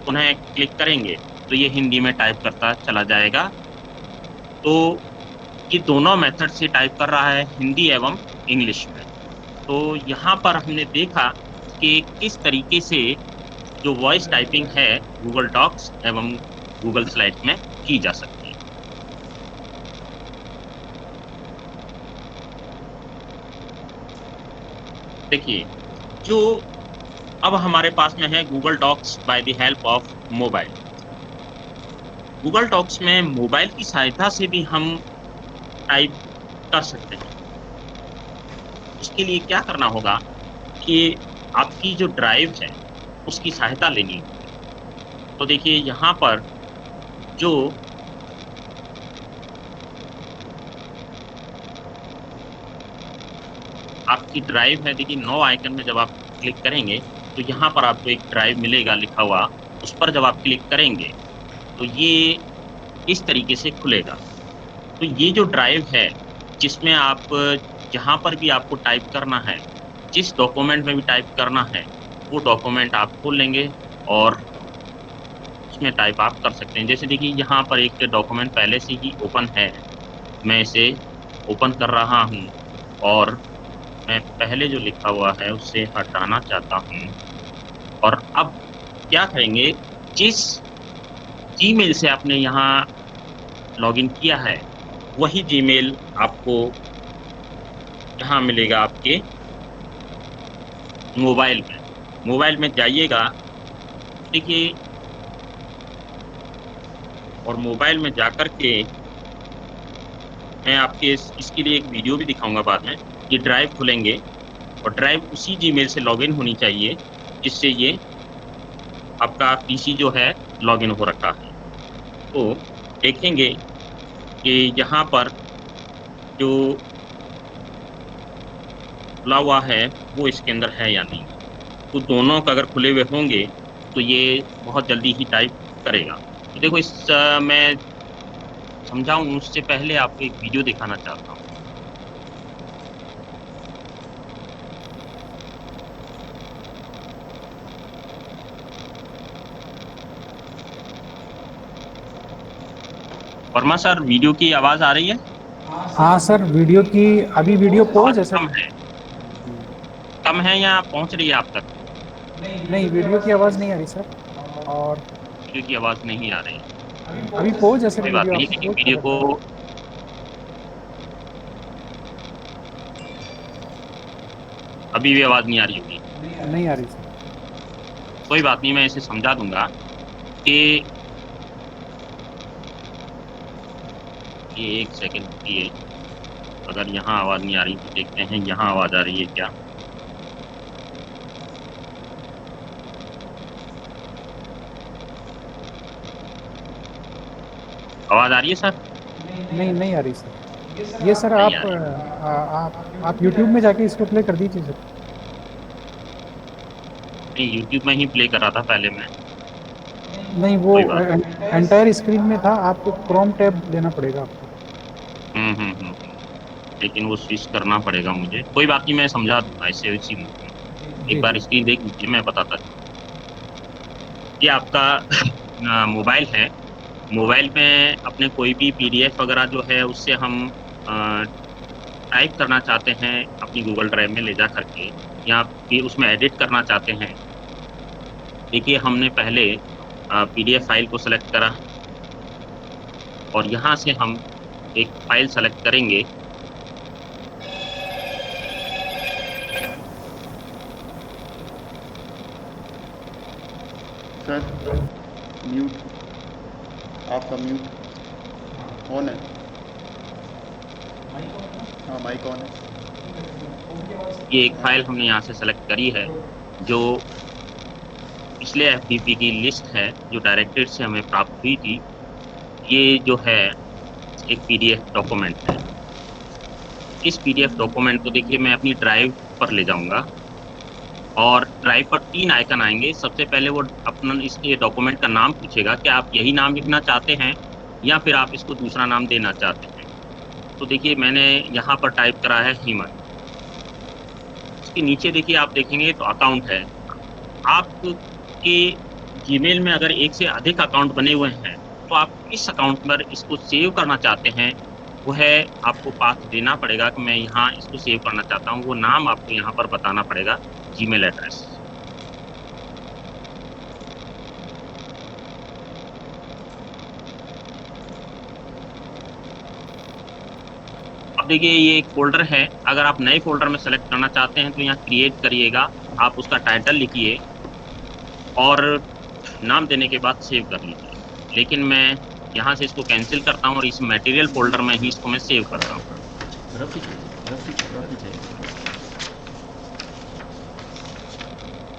Speaker 1: पुनः क्लिक करेंगे, तो ये हिंदी में टाइप करता चला जाएगा। तो ये दोनों मेथड से टाइप कर रहा है हिंदी एवं इंग्लिश में। तो यहाँ पर हमने देखा कि किस तरीके से जो वॉइस टाइपिंग है गूगल डॉक्स एवं गूगल स्लाइड्स में की जा सकती है। देखिए, जो अब हमारे पास में है Google docs by the help of mobile. Google docs में मोबाइल की सहायता से भी हम टाइप कर सकते हैं। उसके लिए क्या करना होगा कि आपकी जो ड्राइव है, उसकी सहायता लेनी होगी। तो देखिए यहाँ पर जो आपकी ड्राइव है, देखिए नो आइकन में जब आप क्लिक करेंगे, तो यहाँ पर आपको एक ड्राइव मिलेगा लिखा हुआ, उस पर जब आप क्लिक करेंगे, तो ये इस तरीके से खुलेगा। तो ये जो ड्राइव है, जिसमें आप जहाँ पर भी आपको टाइप करना है, जिस डॉक्यूमेंट में भी टाइप करना है, वो डॉक्यूमेंट आप खोल लेंगे और उसमें टाइप आप कर सकते हैं। जैसे देखिए यहाँ पर एक डॉक्यूमेंट पहले से ही ओपन है, मैं इसे ओपन कर रहा हूँ और मैं पहले जो लिखा हुआ है उसे हटाना चाहता हूँ। और अब क्या करेंगे, जिस जीमेल से आपने यहाँ लॉगिन किया है, वही जीमेल आपको यहाँ मिलेगा आपके मोबाइल में। मोबाइल में जाइएगा, देखिए और मोबाइल में जाकर के मैं आपके इसके लिए एक वीडियो भी दिखाऊँगा बाद में। ये ड्राइव खुलेंगे और ड्राइव उसी जीमेल से लॉगिन होनी चाहिए, जिससे ये आपका पीसी जो है लॉगिन हो रखा है। तो देखेंगे कि यहाँ पर जो खुला हुआ है, वो इसके अंदर है या नहीं। तो दोनों का अगर खुले हुए होंगे, तो ये बहुत जल्दी ही टाइप करेगा। तो देखो मैं समझाऊँ उससे पहले आपको एक वीडियो दिखाना चाहता हूँ। वर्मा सर, वीडियो की आवाज़ आ रही है?
Speaker 4: हाँ सर, वीडियो की अभी वीडियो पॉज है
Speaker 1: आवाज़
Speaker 4: सर।
Speaker 1: कम है? कम है या पहुँच रही है आप तक?
Speaker 4: नहीं, वीडियो की आवाज़ नहीं आ रही सर। और
Speaker 1: वीडियो की आवाज़ नहीं आ रही।
Speaker 4: अभी पॉज है सर,
Speaker 1: कोई बात
Speaker 4: वीडियो
Speaker 1: नहीं,
Speaker 4: आपको
Speaker 1: लेकिन
Speaker 4: पॉज कर
Speaker 1: वीडियो
Speaker 4: रखा
Speaker 1: को
Speaker 4: है।
Speaker 1: अभी भी आवाज़ नहीं आ रही होगी।
Speaker 4: नहीं आ रही सर।
Speaker 1: कोई बात नहीं, मैं इसे समझा दूँगा कि ये 1 सेकंड रुकिए। अगर यहाँ आवाज़ नहीं आ रही तो देखते हैं यहाँ आवाज़ आ रही है क्या? आवाज़ आ रही है सर?
Speaker 4: नहीं आ रही सर। ये सर
Speaker 1: नहीं
Speaker 4: आप
Speaker 1: आ रही।
Speaker 4: आप यूट्यूब में जाके इसको प्ले कर दीजिए सर।
Speaker 1: नहीं, यूट्यूब में ही प्ले कर रहा था पहले मैं।
Speaker 4: नहीं, वो
Speaker 1: कोई बात
Speaker 4: एंटायर स्क्रीन में था, आपको क्रोम टैब लेना पड़ेगा आपको।
Speaker 1: हुँ। लेकिन वो स्विच करना पड़ेगा मुझे। कोई बात नहीं, मैं समझा दूँगा इसे इसी में। एक
Speaker 4: जी
Speaker 1: बार
Speaker 4: जी।
Speaker 1: स्क्रीन देख लीजिए, मैं बताता चलूँ। ये आपका मोबाइल है। मोबाइल में अपने कोई भी पीडीएफ वगैरह जो है उससे हम अ, टाइप करना चाहते हैं अपनी गूगल ड्राइव में ले जा कर के, या फिर उसमें एडिट करना चाहते हैं। देखिए हमने पहले पीडीएफ फाइल को सेलेक्ट करा और यहाँ से हम एक फाइल सेलेक्ट करेंगे।
Speaker 3: सर म्यूट, आपका म्यूट ऑन है। हाँ माइक ऑन है।
Speaker 1: ये एक फाइल हमने यहाँ से सेलेक्ट करी है, जो पिछले एफटीपी की लिस्ट है, जो डायरेक्टेड से हमें प्राप्त हुई थी। ये जो है एक पीडीएफ डॉक्यूमेंट है। इस पीडीएफ डॉक्यूमेंट को देखिए मैं अपनी ड्राइव पर ले जाऊँगा और ड्राइव पर 3 आइकन आएँगे। सबसे पहले वो अपना इसके डॉक्यूमेंट का नाम पूछेगा, क्या आप यही नाम लिखना चाहते हैं या फिर आप इसको दूसरा नाम देना चाहते हैं? तो देखिए मैंने यहाँ पर टाइप करा है हेमंत। उसके नीचे देखिए आप देखेंगे तो अकाउंट है। आपके जीमेल में अगर एक से अधिक अकाउंट बने हुए हैं, तो आप किस अकाउंट पर इसको सेव करना चाहते हैं, वो है आपको पाथ देना पड़ेगा कि मैं यहाँ इसको सेव करना चाहता हूँ। वो नाम आपको यहाँ पर बताना पड़ेगा, जीमेल एड्रेस। अब देखिए ये एक फ़ोल्डर है, अगर आप नए फ़ोल्डर में सेलेक्ट करना चाहते हैं तो यहाँ क्रिएट करिएगा आप उसका टाइटल लिखिए और नाम देने के बाद सेव कर लीजिए। लेकिन मैं यहाँ से इसको कैंसल करता हूँ और इस मटेरियल फ़ोल्डर में ही इसको मैं सेव करता हूँ।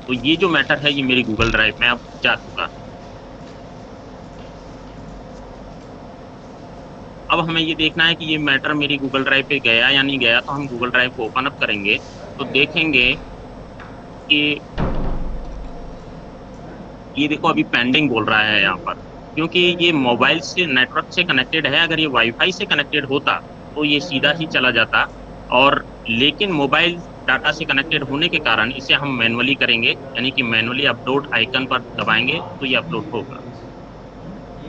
Speaker 1: तो ये जो मैटर है ये मेरी गूगल ड्राइव में अब जा चुका है। अब हमें ये देखना है कि ये मैटर मेरी गूगल ड्राइव पे गया या नहीं गया, तो हम गूगल ड्राइव को ओपन अप करेंगे, तो देखेंगे कि ये देखो अभी पेंडिंग बोल रहा है यहाँ पर, क्योंकि ये मोबाइल से नेटवर्क से कनेक्टेड है। अगर ये वाईफाई से कनेक्टेड होता तो ये सीधा ही चला जाता, और लेकिन मोबाइल डाटा से कनेक्टेड होने के कारण इसे हम मैनुअली करेंगे, यानी कि मैनुअली अपलोड आइकन पर दबाएंगे तो ये अपलोड होगा।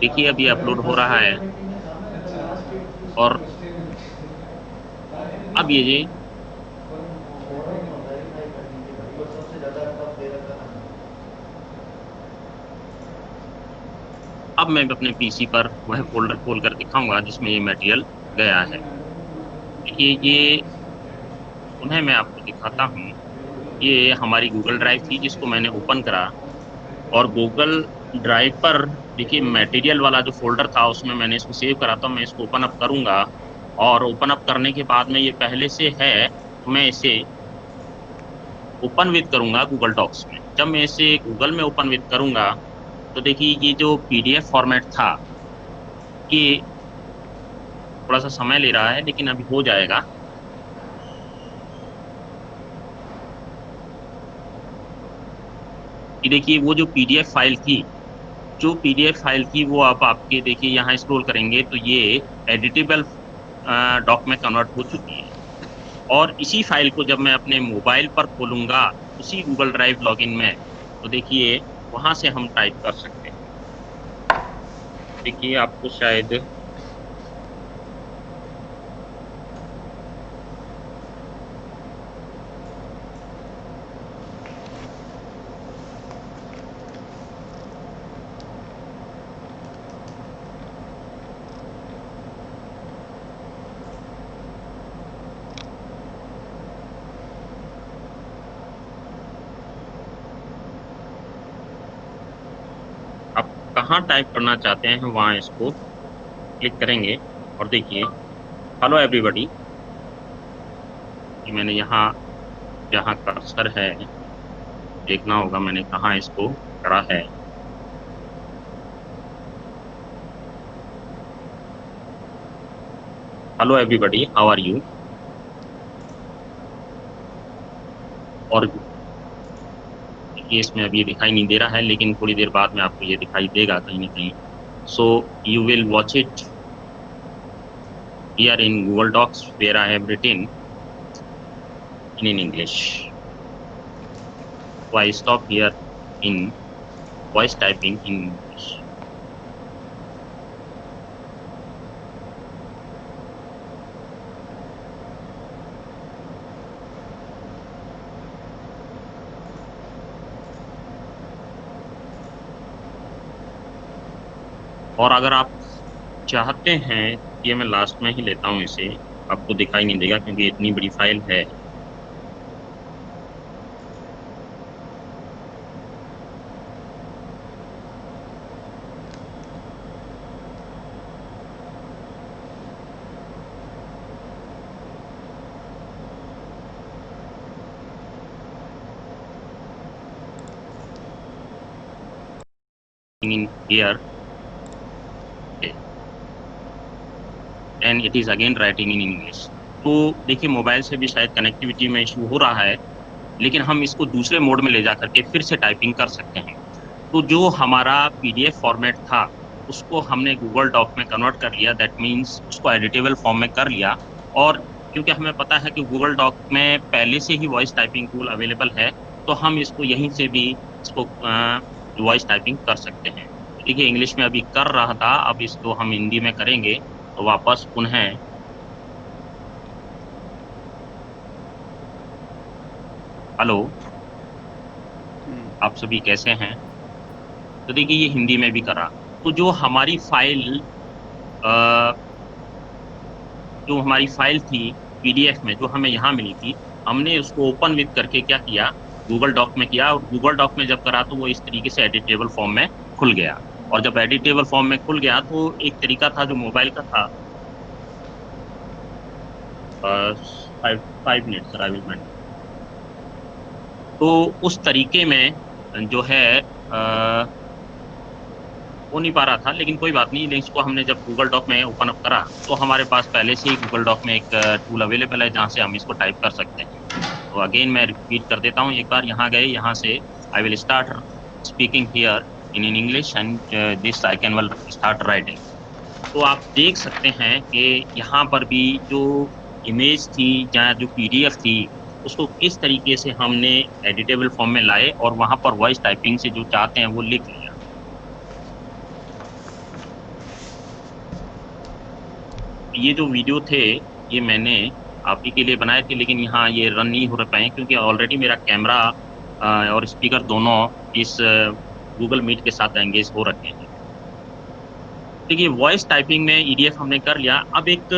Speaker 1: देखिए अब ये अपलोड हो रहा है और अब ये अब मैं अपने पीसी पर वह फ़ोल्डर खोल कर दिखाऊँगा जिसमें ये मटेरियल गया है। देखिए ये उन्हें मैं आपको दिखाता हूँ। ये हमारी गूगल ड्राइव थी जिसको मैंने ओपन करा, और गूगल ड्राइव पर देखिए मटेरियल वाला जो फ़ोल्डर था उसमें मैंने इसको सेव करा था। मैं इसको ओपन अप करूँगा और ओपन अप करने के बाद में ये पहले से है, तो मैं इसे ओपन विद करूँगा गूगल डॉक्स में। जब मैं इसे गूगल में ओपन विद करूँगा, तो देखिए ये जो पीडीएफ फ़ॉर्मेट था, ये थोड़ा-सा समय ले रहा है लेकिन अभी हो जाएगा। ये देखिए वो जो पीडीएफ फ़ाइल थी वो अब आपके देखिए यहाँ स्क्रॉल करेंगे तो ये एडिटेबल डॉक में कन्वर्ट हो चुकी है। और इसी फ़ाइल को जब मैं अपने मोबाइल पर खोलूँगा, उसी गूगल ड्राइव लॉगिन में, तो देखिए वहाँ से हम टाइप कर सकते हैं। देखिए आपको शायद आप कहाँ टाइप करना चाहते हैं वहाँ इसको क्लिक करेंगे और देखिए हेलो एवरीबॉडी, कि मैंने यहाँ जहाँ कर्सर है देखना होगा मैंने कहाँ इसको करा है। Hello everybody, how are you? और ये इसमें अभी दिखाई नहीं दे रहा है, लेकिन थोड़ी देर बाद में आपको ये दिखाई देगा कहीं न कहीं। So you will watch it here in Google docs where I have written in English. So I stop here in voice typing in English. और अगर आप चाहते हैं, ये मैं लास्ट में ही लेता हूँ इसे, आपको दिखाई नहीं देगा क्योंकि इतनी बड़ी फाइल है। In here, okay, and it is again writing in English. तो देखिए मोबाइल से भी शायद कनेक्टिविटी में इशू हो रहा है, लेकिन हम इसको दूसरे मोड में ले जा करके फिर से टाइपिंग कर सकते हैं। तो जो हमारा पीडीएफ फॉर्मेट था, उसको हमने गूगल डॉक में कन्वर्ट कर लिया, दैट मीन्स उसको एडिटेबल फॉर्म में कर लिया। और क्योंकि हमें पता है कि गूगल डॉक में पहले से ही वॉइस टाइपिंग टूल अवेलेबल है, तो हम इसको यहीं से भी इसको वॉइस टाइपिंग कर सकते हैं। देखिए इंग्लिश में अभी कर रहा था, अब इसको हम हिंदी में करेंगे तो वापस पुनः हेलो, आप सभी कैसे हैं? तो देखिए ये हिंदी में भी करा। तो जो हमारी फाइल थी पीडीएफ में, जो हमें यहाँ मिली थी, हमने उसको ओपन विद करके क्या किया गूगल डॉक में किया और गूगल डॉक में जब करा तो वो इस तरीके से एडिटेबल फॉर्म में खुल गया। और जब एडिटेबल फॉर्म में खुल गया तो एक तरीका था जो मोबाइल का था, 5 minute sir, I will mention. तो उस तरीके में जो है हो नहीं पा रहा था, लेकिन कोई बात नहीं। लिंक्स को हमने जब गूगल डॉक में ओपन अप करा तो हमारे पास पहले से ही गूगल डॉक में एक टूल अवेलेबल है जहाँ से हम इसको टाइप कर सकते हैं। तो अगेन मैं रिपीट कर देता हूँ, एक बार यहाँ गए, यहाँ से I will start speaking here in English and this I can will start writing. तो आप देख सकते हैं कि यहाँ पर भी जो इमेज थी या जो पीडीएफ थी उसको किस तरीके से हमने एडिटेबल फॉर्म में लाए और वहाँ पर वॉइस टाइपिंग से जो चाहते हैं वो लिख लिया। ये जो वीडियो थे ये मैंने आप ही के लिए बनाए थे, लेकिन यहाँ ये रन नहीं हो पाए क्योंकि ऑलरेडी मेरा कैमरा और स्पीकर दोनों इस गूगल मीट के साथ एंगेज हो रखे हैं। देखिए वॉइस टाइपिंग में ईडीएफ हमने कर लिया। अब एक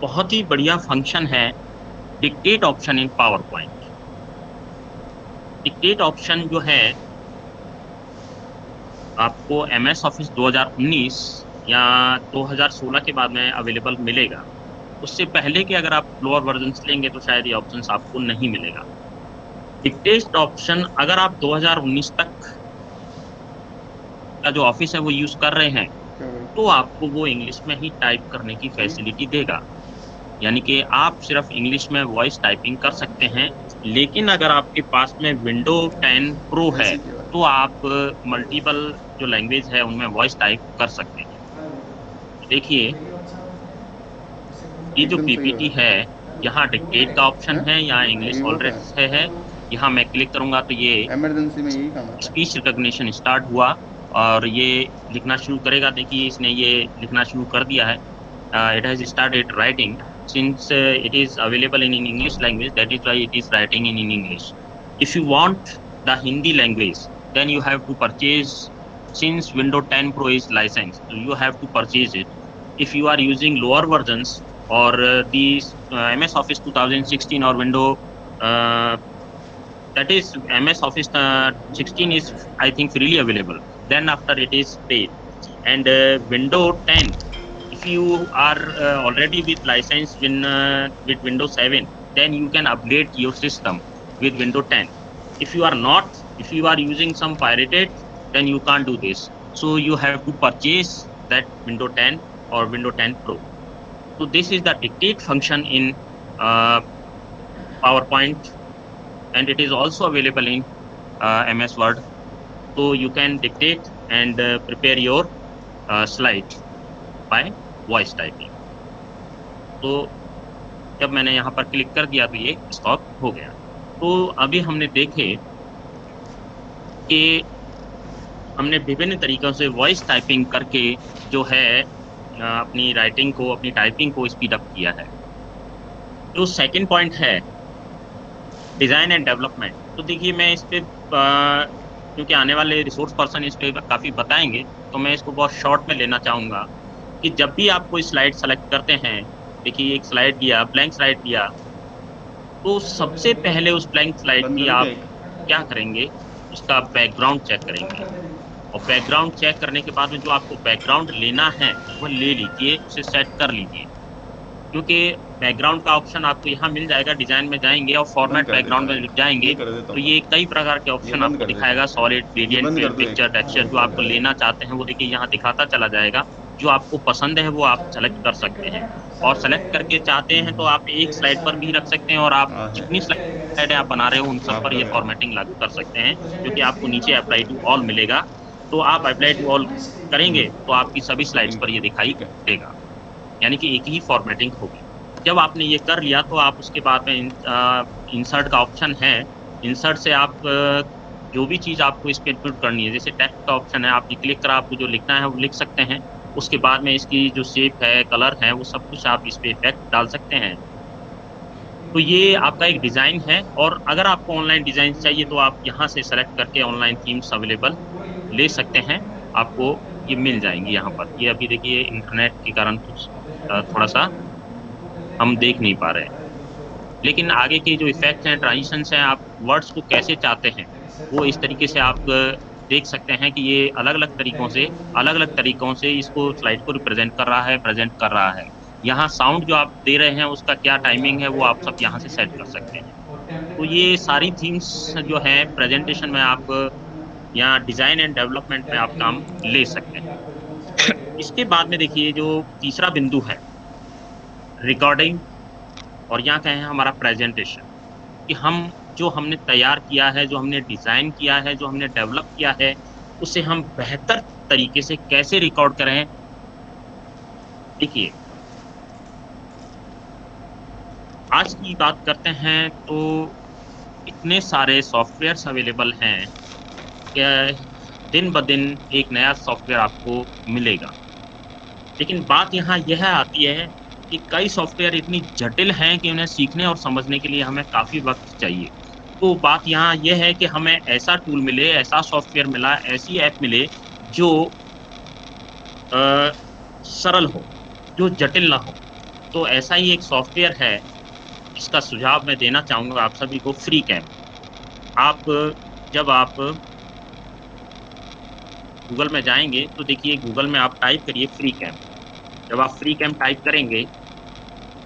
Speaker 1: बहुत ही बढ़िया फंक्शन है dictate option in power point. Dictate option जो है आपको MS ऑफिस 2019 या 2016 के बाद में अवेलेबल मिलेगा। उससे पहले के अगर आप लोअर वर्जन्स लेंगे तो शायद ये ऑप्शंस आपको नहीं मिलेगा। डिक्टेट ऑप्शन अगर आप 2019 तक का जो ऑफिस है वो यूज़ कर रहे हैं तो आपको वो इंग्लिश में ही टाइप करने की फैसिलिटी देगा, यानी कि आप सिर्फ इंग्लिश में वॉइस टाइपिंग कर सकते हैं। लेकिन अगर आपके पास में विंडो 10 प्रो है तो आप मल्टीपल जो लैंग्वेज है उनमें वॉइस टाइप कर सकते हैं। देखिए ये जो पीपीटी है यहाँ डिक्टेट का ऑप्शन है, यहाँ इंग्लिश ऑलरेडी है। यहाँ मैं क्लिक करूँगा तो ये
Speaker 3: इमरजेंसी में यही काम आता है।
Speaker 1: स्पीच रिकॉग्निशन स्टार्ट हुआ और ये लिखना शुरू करेगा। देखिए इसने ये लिखना शुरू कर दिया है। It has started writing since it is available in English language, that is why it is writing in English. If you want the Hindi language then you have to purchase, since Windows 10 Pro is licensed, you have to purchase it. If you are using lower versions or the MS Office 2016 or Windows that is MS Office 16 is I think freely available, then after it is paid. And Windows 10, if you are already with license with Windows 7, then you can update your system with Windows 10. If you are not, if you are using some pirated, then you can't do this. So you have to purchase that Windows 10 or Windows 10 Pro. So this is the dictate function in PowerPoint, and it is also available in MS Word. So you can dictate and prepare your slide by voice typing. तो जब मैंने यहाँ पर click कर दिया तो ये stop हो गया। तो अभी हमने देखे कि हमने विभिन्न तरीकों से वॉइस टाइपिंग करके जो है अपनी राइटिंग को, अपनी टाइपिंग को स्पीड अप किया है। जो सेकंड पॉइंट है डिज़ाइन एंड डेवलपमेंट, तो देखिए मैं इस पे क्योंकि आने वाले रिसोर्स पर्सन इस पे काफ़ी बताएंगे, तो मैं इसको बहुत शॉर्ट में लेना चाहूँगा कि जब भी आप कोई स्लाइड सेलेक्ट करते हैं, देखिए एक स्लाइड लिया, ब्लैंक स्लाइड लिया, तो सबसे पहले उस ब्लैंक स्लाइड की आप क्या करेंगे, उसका बैकग्राउंड चेक करेंगे। और बैकग्राउंड चेक करने के बाद में जो आपको बैकग्राउंड लेना है वो ले लीजिए, उसे सेट कर लीजिए, क्योंकि बैकग्राउंड का ऑप्शन आपको यहाँ मिल जाएगा। डिज़ाइन में जाएंगे और फॉर्मेट बैकग्राउंड में जाएंगे तो ये कई प्रकार के ऑप्शन आपको दिखाएगा, सॉलिड, ग्रेडियंट, पिक्चर, टेक्सचर, जो आपको लेना चाहते हैं वो देखिए यहाँ दिखाता चला जाएगा। जो आपको पसंद है वो आप सेलेक्ट कर सकते हैं, और सेलेक्ट करके चाहते हैं तो आप एक स्लाइड पर भी रख सकते हैं, और आप जितनी स्लाइड आप बना रहे हो उन सब पर ये फॉर्मेटिंग लागू कर सकते हैं, क्योंकि आपको नीचे अप्लाई टू ऑल मिलेगा। तो आप अप्लाई टू ऑल करेंगे तो आपकी सभी स्लाइड्स पर ये दिखाई देगा, यानी कि एक ही फॉर्मेटिंग होगी। जब आपने ये कर लिया तो आप उसके बाद में इंसर्ट का ऑप्शन है। इंसर्ट से आप जो भी चीज़ आपको इस पर इनपुट करनी है, जैसे टेक्स्ट का ऑप्शन है, आप क्लिक कर आपको जो लिखना है वो लिख सकते हैं। उसके बाद में इसकी जो शेप है, कलर है, वो सब कुछ आप इस पर इफेक्ट डाल सकते हैं। तो ये आपका एक डिज़ाइन है, और अगर आपको ऑनलाइन डिज़ाइन चाहिए तो आप यहाँ से सेलेक्ट करके ऑनलाइन थीम्स अवेलेबल ले सकते हैं, आपको ये मिल जाएंगी यहाँ पर। ये अभी देखिए इंटरनेट के कारण कुछ थोड़ा सा हम देख नहीं पा रहे हैं। लेकिन आगे के जो इफ़ेक्ट्स हैं, ट्रांज़िशंस हैं, आप वर्ड्स को कैसे चाहते हैं, वो इस तरीके से आप देख सकते हैं कि ये अलग-अलग तरीकों से इसको स्लाइड को रिप्रेज़ेंट कर रहा है, प्रेज़ेंट कर रहा है। यहाँ साउंड जो आप दे रहे हैं, उसका क्या टाइमिंग है, वो आप सब यहाँ से सेट कर सकते हैं। तो ये सारी थीम्स जो हैं प्रेज़ेंटेशन में आप या डिज़ाइन एंड डेवलपमेंट में आप काम ले सकते हैं। इसके बाद में देखिए जो तीसरा बिंदु है, रिकॉर्डिंग और यहाँ कहें हमारा प्रेज़ेंटेशन कि हम जो हमने तैयार किया है, जो हमने डिज़ाइन किया है, जो हमने डेवलप किया है, उसे हम बेहतर तरीके से कैसे रिकॉर्ड करें? देखिए, आज की बात करते हैं तो इतने सारे सॉफ्टवेयर्स अवेलेबल हैं कि दिन-ब-दिन एक नया सॉफ्टवेयर आपको मिलेगा। लेकिन बात यहाँ यह आती है कि कई सॉफ्टवेयर इतनी जटिल हैं कि उन्हें सीखने और समझने के लिए हमें काफ़ी वक़्त चाहिए। तो बात यहाँ ये है कि हमें ऐसा टूल मिले, ऐसा सॉफ्टवेयर मिला, ऐसी ऐप मिले जो अ, सरल हो, जो जटिल ना हो। तो ऐसा ही एक सॉफ्टवेयर है, इसका सुझाव मैं देना चाहूँगा आप सभी को, फ्रीकैम। आप जब आप गूगल में जाएँगे तो देखिए गूगल में आप टाइप करिए फ्रीकैम। जब आप फ्रीकैम टाइप करेंगे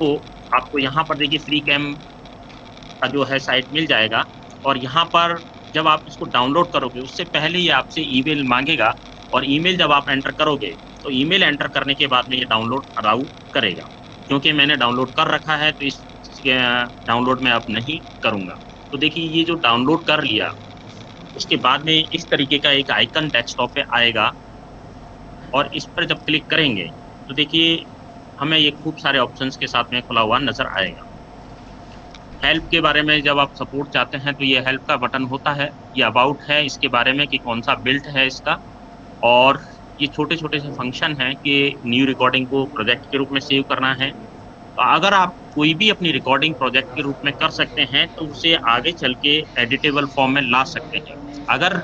Speaker 1: तो आपको यहाँ पर देखिए फ्रीकैम का जो है साइट मिल जाएगा और यहाँ पर जब आप इसको डाउनलोड करोगे, उससे पहले ये आपसे ईमेल माँगेगा और ईमेल जब आप एंटर करोगे, तो ईमेल एंटर करने के बाद में ये डाउनलोड अलाउ करेगा। क्योंकि मैंने डाउनलोड कर रखा है तो इस डाउनलोड मैं अब नहीं करूँगा। तो देखिए ये जो डाउनलोड कर लिया, उसके बाद में इस तरीके का एक आइकन डेस्कटॉप पे आएगा और इस पर जब क्लिक करेंगे, तो देखिए हमें ये खूब सारे ऑप्शंस के साथ में खुला हुआ नज़र आएगा। हेल्प के बारे में जब आप सपोर्ट चाहते हैं तो ये हेल्प का बटन होता है, ये अबाउट है इसके बारे में कि कौन-सा बिल्ट है इसका और ये छोटे-छोटे से फंक्शन हैं कि न्यू रिकॉर्डिंग को प्रोजेक्ट के रूप में सेव करना है। तो अगर आप कोई भी अपनी रिकॉर्डिंग प्रोजेक्ट के रूप में कर सकते हैं, तो उसे आगे चल के एडिटेबल फॉर्म में ला सकते हैं। अगर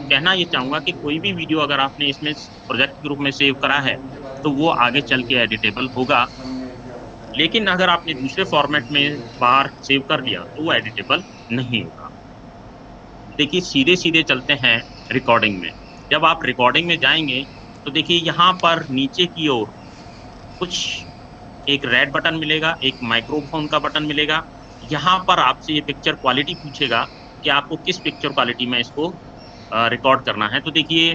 Speaker 1: कहना ये चाहूँगा कि कोई भी वीडियो अगर आपने इसमें प्रोजेक्ट के रूप में सेव करा है, तो वो आगे चल के एडिटेबल होगा। लेकिन अगर आपने दूसरे फॉर्मेट में बाहर सेव कर लिया, तो वो एडिटेबल नहीं होगा। देखिए सीधे-सीधे चलते हैं रिकॉर्डिंग में। जब आप रिकॉर्डिंग में जाएँगे, तो देखिए यहाँ पर नीचे की ओर कुछ एक रेड बटन मिलेगा, एक माइक्रोफ़ोन का बटन मिलेगा। यहाँ पर आपसे ये पिक्चर क्वालिटी पूछेगा कि आपको किस पिक्चर क्वालिटी में इसको रिकॉर्ड करना है। तो देखिए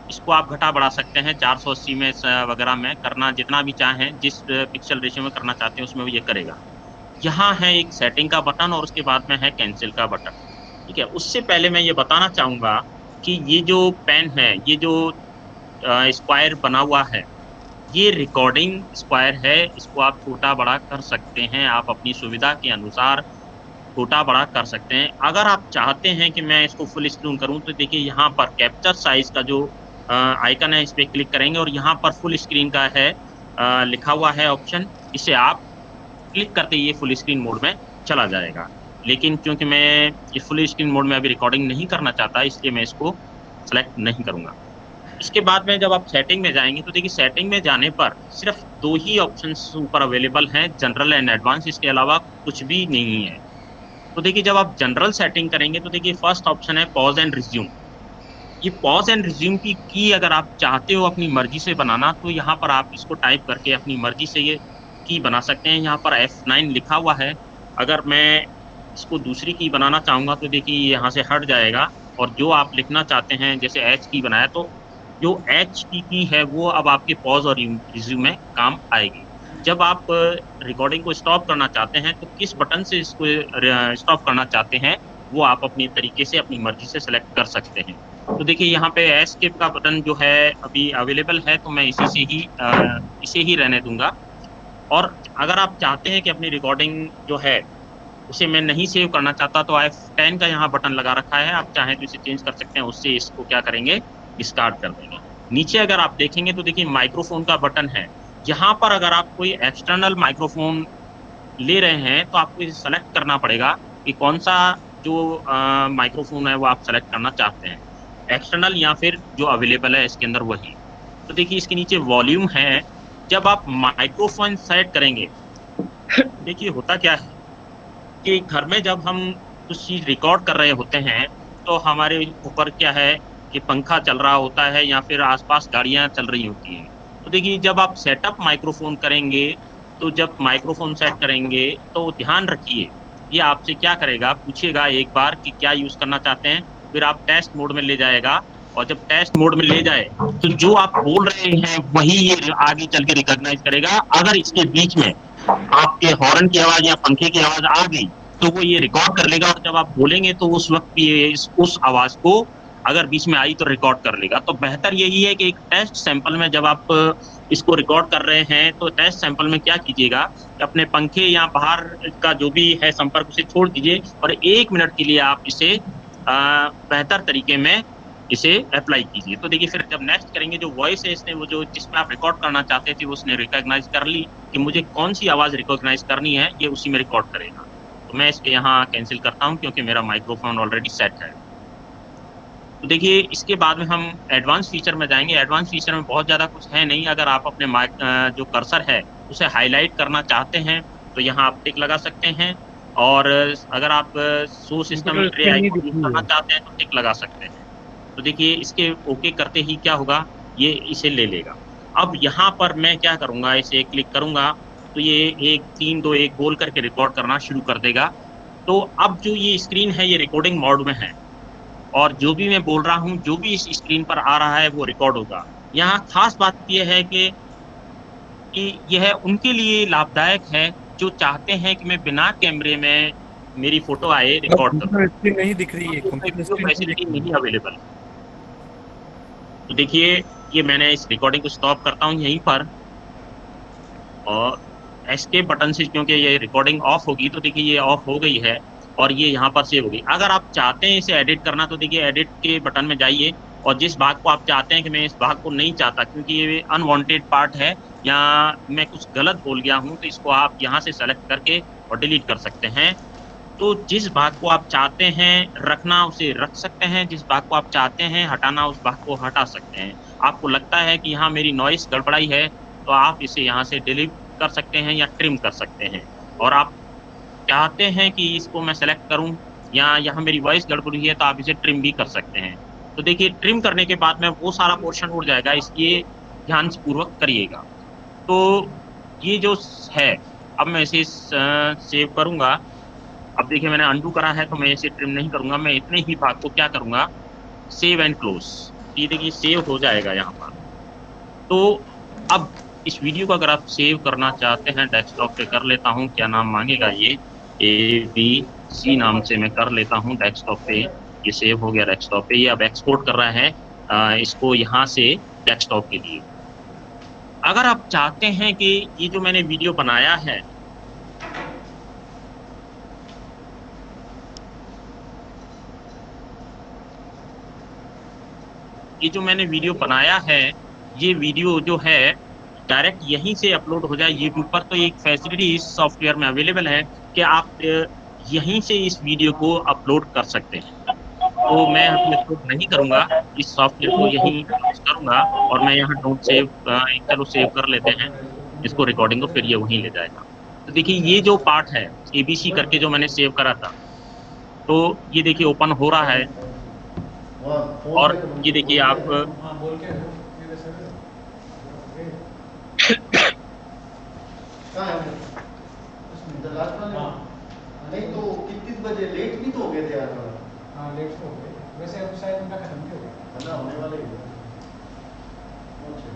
Speaker 1: इसको आप घटा-बढ़ा सकते हैं 480 में वगैरह में करना जितना भी चाहें, जिस पिक्सल रेशियो में करना चाहते हैं उसमें वो ये करेगा। यहाँ है एक सेटिंग का बटन और उसके बाद में है कैंसल का बटन, ठीक है? उससे पहले मैं ये बताना चाहूँगा कि ये जो पेन है, ये जो स्क्वायर बना हुआ है, ये रिकॉर्डिंग स्क्वायर है, इसको आप छोटा-बड़ा कर सकते हैं, आप अपनी सुविधा के अनुसार छोटा-बड़ा कर सकते हैं। अगर आप चाहते हैं कि मैं इसको फुल स्क्रीन करूँ, तो देखिए यहाँ पर कैप्चर साइज़ का जो आइकन है, इस पे क्लिक करेंगे और यहाँ पर फुल स्क्रीन का है लिखा हुआ है ऑप्शन, इसे आप क्लिक करते ही ये फुल स्क्रीन मोड में चला जाएगा। लेकिन क्योंकि मैं ये फुल स्क्रीन मोड में अभी रिकॉर्डिंग नहीं करना चाहता, इसलिए मैं इसको सेलेक्ट नहीं करूँगा। इसके बाद में जब आप सेटिंग में जाएँगे, तो देखिए सेटिंग में जाने पर सिर्फ़ 2 ही ऑप्शंस ऊपर अवेलेबल हैं, जनरल एंड एडवांस, इसके अलावा कुछ भी नहीं है। तो देखिए जब आप जनरल सेटिंग करेंगे तो देखिए फर्स्ट ऑप्शन है पॉज़ एंड रिज़्यूम। ये पॉज़ एंड रिज़्यूम की अगर आप चाहते हो अपनी मर्ज़ी से बनाना तो यहाँ पर आप इसको टाइप करके अपनी मर्ज़ी से ये की बना सकते हैं। यहाँ पर F9 लिखा हुआ है। अगर मैं इसको दूसरी की बनाना चाहूँगा तो देखिए ये यहाँ से हट जाएगा और जो आप लिखना चाहते हैं जैसे H की बनाया तो जो H की है वो अब आपके पॉज़ और रिज़्यूम में काम आएगी। जब आप रिकॉर्डिंग को स्टॉप करना चाहते हैं, तो किस बटन से इसको स्टॉप करना चाहते हैं, वो आप अपनी तरीके से, अपनी मर्ज़ी से सेलेक्ट कर सकते हैं। तो देखिए यहाँ पे एस्केप का बटन जो है अभी अवेलेबल है, तो मैं इसे ही रहने दूँगा और अगर आप चाहते हैं कि अपनी रिकॉर्डिंग जो है, उसे मैं नहीं सेव करना चाहता, तो F10 का यहाँ बटन लगा रखा है, आप चाहें तो इसे चेंज कर सकते हैं, उससे इसको क्या करेंगे, डिस्कार्ड कर देंगे। नीचे अगर आप देखेंगे तो देखिए माइक्रोफ़ोन का बटन है। यहाँ पर अगर आप कोई एक्सटर्नल माइक्रोफ़ोन ले रहे हैं, तो आपको इसे सेलेक्ट करना पड़ेगा कि कौन-सा जो माइक्रोफ़ोन है, वो आप सेलेक्ट करना चाहते हैं। एक्सटर्नल या फिर जो अवेलेबल है इसके अंदर वही। तो देखिए इसके नीचे वॉल्यूम है, जब आप माइक्रोफ़ोन सेलेक्ट करेंगे, देखिए होता क्या है कि घर में जब हम कुछ चीज़ रिकॉर्ड कर रहे होते हैं, तो हमारे ऊपर क्या है कि पंखा चल रहा होता है या फिर आस-पास गाड़ियाँ चल रही होती हैं। तो देखिए जब आप सेटअप माइक्रोफ़ोन करेंगे, तो जब माइक्रोफ़ोन सेट करेंगे, तो ध्यान रखिए, ये आपसे क्या करेगा, पूछेगा एक बार कि क्या यूज़ करना चाहते हैं, फिर आप टेस्ट मोड में ले जाएगा और जब टेस्ट मोड में ले जाए, तो जो आप बोल रहे हैं, वही ये आगे चल के रिकॉग्नाइज़ करेगा। अगर इसके बीच में आपके हॉर्न की आवाज़ या पंखे की आवाज़ आ गई, तो वो ये रिकॉर्ड कर लेगा और जब आप बोलेंगे तो उस वक़्त ये इस उस आवाज़ को अगर बीच में आई तो रिकॉर्ड कर लेगा। तो बेहतर यही है कि एक टेस्ट सैंपल में जब आप इसको रिकॉर्ड कर रहे हैं, तो टेस्ट सैंपल में क्या कीजिएगा कि अपने पंखे या बाहर का जो भी है संपर्क उसे छोड़ दीजिए और 1 मिनट के लिए आप इसे बेहतर तरीके में इसे अप्लाई कीजिए। तो देखिए फिर जब नेक्स्ट करेंगे जो वॉइस है इसने वो जो जिसमें आप रिकॉर्ड करना चाहते थे, वो उसने रिकॉग्नाइज़ कर ली कि मुझे कौन-सी आवाज़ रिकॉग्नाइज़ करनी है, ये उसी में रिकॉर्ड करेगा। तो मैं इसको यहाँ कैंसल करता हूँ क्योंकि मेरा माइक्रोफ़ोन ऑलरेडी सेट है। तो देखिए इसके बाद में हम एडवांस फीचर में जाएँगे, एडवांस फीचर में बहुत ज़्यादा कुछ है नहीं, अगर आप अपने जो कर्सर है, उसे हाइलाइट करना चाहते हैं, तो यहाँ आप टिक लगा सकते हैं और अगर आप show system
Speaker 4: computer
Speaker 1: tray
Speaker 4: screen नहीं
Speaker 1: आइकन
Speaker 4: दिख
Speaker 1: यूज़
Speaker 4: रही
Speaker 1: करना
Speaker 4: है।
Speaker 1: चाहते हैं, तो टिक लगा सकते हैं। तो देखिए इसके ओके करते ही क्या होगा, ये इसे ले लेगा। अब यहाँ पर मैं क्या करूँगा, इसे क्लिक करूँगा, तो ये 1, 3, 2, 1 बोल करके रिकॉर्ड करना शुरू कर देगा। तो अब जो ये स्क्रीन है, ये रिकॉर्डिंग मोड में है और जो भी मैं बोल रहा हूँ, जो भी इस स्क्रीन पर आ रहा है, वो रिकॉर्ड होगा। यहाँ ख़ास बात ये है कि यह उनके लिए लाभदायक है, जो चाहते हैं कि मैं बिना कैमरे में मेरी फ़ोटो आए,
Speaker 5: अब
Speaker 1: रिकॉर्ड करूँ।
Speaker 5: कंप्यूटर स्क्रीन नहीं दिख रही है,
Speaker 1: उनको इसमें
Speaker 5: कंप्यूटर
Speaker 1: वीडियो
Speaker 5: स्क्रीन नहीं दिख
Speaker 1: फैसिलिटी
Speaker 5: रही है।
Speaker 1: नहीं अवेलेबल है। तो देखिए, ये मैंने इस रिकॉर्डिंग को स्टॉप करता हूँ यहीं पर और एस्केप बटन से क्योंकि ये रिकॉर्डिंग ऑफ होगी, तो देखिए ये ऑफ हो गई है और ये यहाँ पर सेव हो गई। अगर आप चाहते हैं इसे एडिट करना तो देखिए एडिट के बटन में जाइए और जिस भाग को आप चाहते हैं कि मैं इस भाग को नहीं चाहता क्योंकि ये अनवांटेड पार्ट है या मैं कुछ गलत बोल गया हूँ, तो इसको आप यहाँ से सेलेक्ट करके और डिलीट कर सकते हैं। तो जिस भाग को आप चाहते हैं रखना, उसे रख सकते हैं, जिस भाग को आप चाहते हैं हटाना, उस भाग को हटा सकते हैं। आपको लगता है कि यहाँ मेरी नॉइज़ गड़बड़ाई है, तो आप इसे यहाँ से डिलीट कर सकते हैं या ट्रिम कर सकते हैं। और आप चाहते हैं कि इसको मैं सेलेक्ट करूँ या यहाँ मेरी वॉइस गड़बड़ हुई है, तो आप इसे ट्रिम भी कर सकते हैं। तो देखिए ट्रिम करने के बाद में वो सारा पोर्शन उड़ जाएगा, इसलिए ध्यानपूर्वक करिएगा। तो ये जो है, अब मैं इसे सेव करूँगा। अब देखिए मैंने अंडू करा है तो मैं इसे ट्रिम नहीं करूँगा, मैं इतने ही भाग को क्या करूँगा, सेव एंड क्लोज़। ये देखिए सेव हो जाएगा यहाँ पर। तो अब इस वीडियो को अगर आप सेव करना चाहते हैं डेस्कटॉप पे कर लेता हूँ, क्या नाम माँगेगा ये? ABC नाम से मैं कर लेता हूँ डेस्कटॉप पे, ये सेव हो गया डेस्कटॉप पे, ये अब एक्सपोर्ट कर रहा है इसको यहाँ से डेस्कटॉप के लिए। अगर आप चाहते हैं कि ये जो मैंने वीडियो बनाया है ये जो मैंने वीडियो बनाया है, ये वीडियो जो है डायरेक्ट यहीं से अपलोड हो जाए यूट्यूब पर, तो एक फैसिलिटी इस सॉफ्टवेयर में अवेलेबल है कि आप यहीं से इस वीडियो को अपलोड कर सकते हैं। तो मैं अभी अपलोड नहीं करूँगा, इस सॉफ्टवेयर को यहीं क्लोज़ करूँगा और मैं यहाँ डोंट सेव चलो सेव कर लेते हैं, इसको रिकॉर्डिंग को फिर ये वहीं ले जाएगा। तो देखिए ये जो पार्ट है, एबीसी करके जो मैंने सेव करा था, तो ये देखिए ओपन हो रहा है और ये देखिए आप
Speaker 2: हाँ, बोल के मेरे से
Speaker 3: कहाँ है वो? उसमें द लास्ट वाले
Speaker 2: हाँ।
Speaker 3: में? नहीं तो कितने बजे लेट भी तो हो गए थे यार थोड़ा।
Speaker 2: हाँ, लेट हो गए। वैसे अब शायद उनका खत्म भी हो गया।
Speaker 3: है ना, होने वाले ही हैं। अच्छा।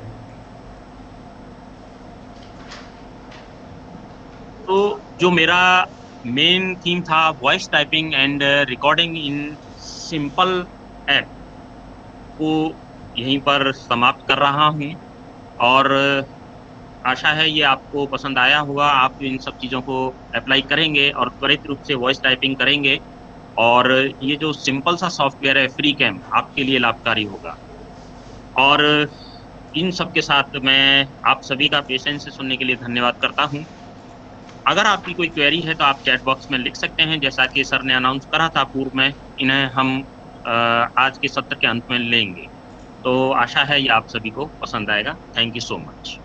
Speaker 1: तो जो मेरा मेन थीम था voice typing and recording in simple app को यहीं पर समाप्त कर रहा हूँ और आशा है ये आपको पसंद आया होगा। आप इन सब चीज़ों को अप्लाई करेंगे और त्वरित रूप से वॉइस टाइपिंग करेंगे और ये जो सिंपल सा सॉफ्टवेयर है फ्रीकैम आपके लिए लाभकारी होगा। और इन सब के साथ मैं आप सभी का पेशेंस से सुनने के लिए धन्यवाद करता हूँ। अगर आपकी कोई क्वेरी है तो आप चैट बॉक्स में लिख सकते हैं, जैसा कि सर ने अनाउंस करा था पूर्व में, इन्हें हम आज के सत्र के अंत में लेंगे। तो आशा है ये आप सभी को पसंद आएगा। Thank you so much.